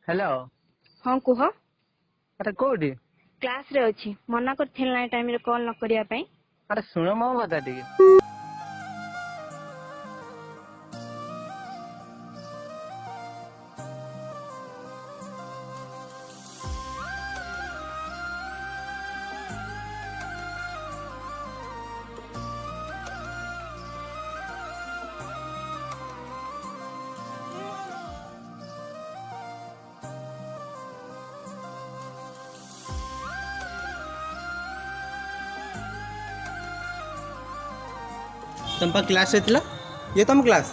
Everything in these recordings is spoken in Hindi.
हेलो। हाँ कुह। अरे कोठी क्लास रे अछि मना करथिल ना टाइम रे कॉल न करिया पई। अरे सुनो मो कथा टिके। तुम पा क्लास रे थिला ये तुम क्लास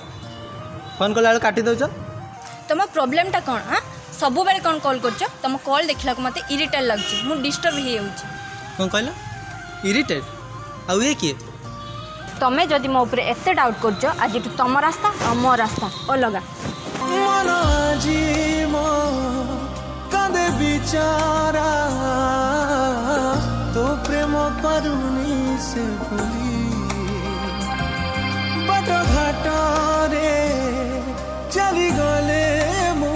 फोन कला बेले काटी दउछ। तुम प्रॉब्लम टा कौन हाँ सब बेले कौन कॉल करछ तुम कॉल देखला को मते इरिटेट लागछ मु डिस्टर्ब हे जाउछ। कौन कहला इरिटेट आउ ये किए तमे जदि मो ऊपर एते डाउट करछ आज तुम रास्ता और मो रास्ता अलगा। मन आजी मो कांदे बिचारा तो प्रेम करुनी से भूली बाट घाट रे चली गले मु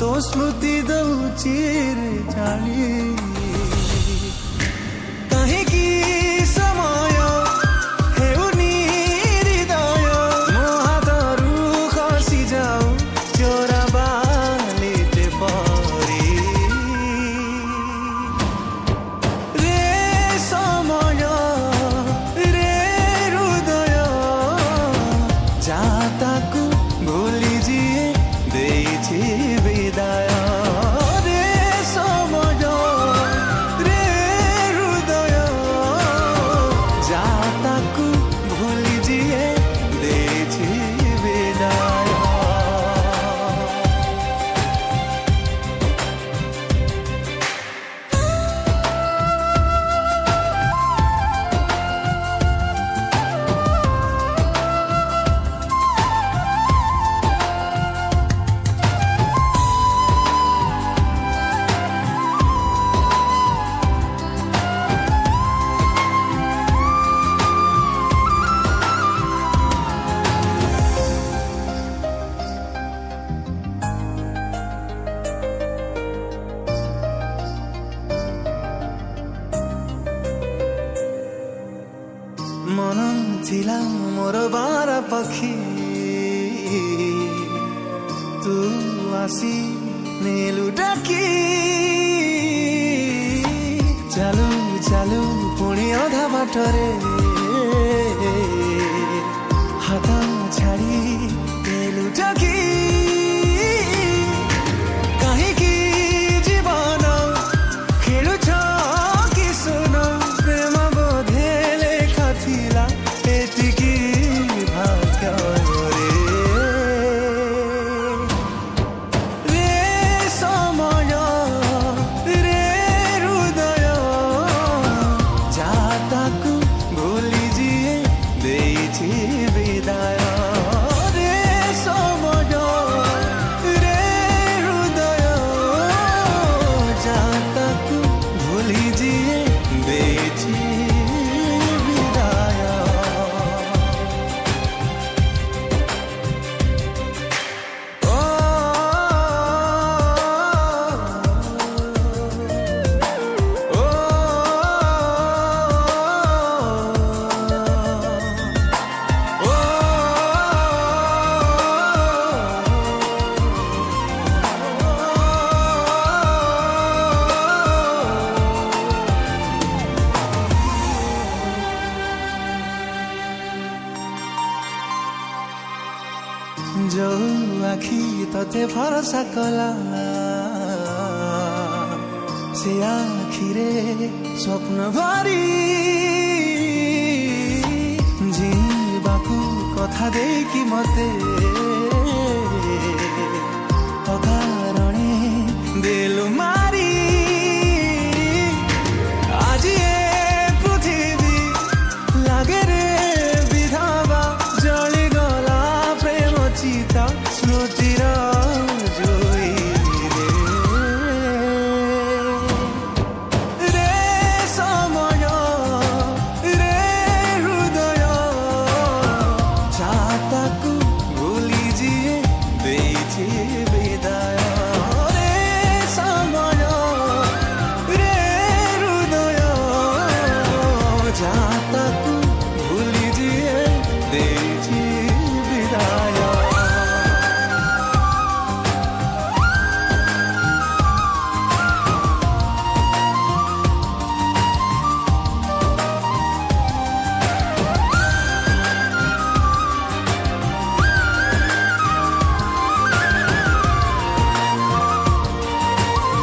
तो स्मृति दउची रे जानी कहीं की समय हेउनी हृदय मो हातरू खसी जाऊ चोरा बालिते परी रे समय रे हृदय जाताकू भूली जिए देइछि विदाय रे समय रे हृदय जाताकू भूली जिए देइछि विदाय। मन थिला मोर बारा पखी तू आसी नेलु डाकी चालू चालू पुणी अधा बाटरे हाथ छाड़ी नेलु डाकी काहींकी जीवन खेलुछ कि सुन प्रेम बोधे लेखा थिला एतिकी भाग्य रे समय रे हृदय जाताकू भूली जिए देइछि विदाय रे समय रे हृदय जाताकू भूली जिए देइछि विदाय। ओ ओ जो आखि तते भरोसा कला से आखिरे स्वप्न भरी जीवाकू कथा देकी मते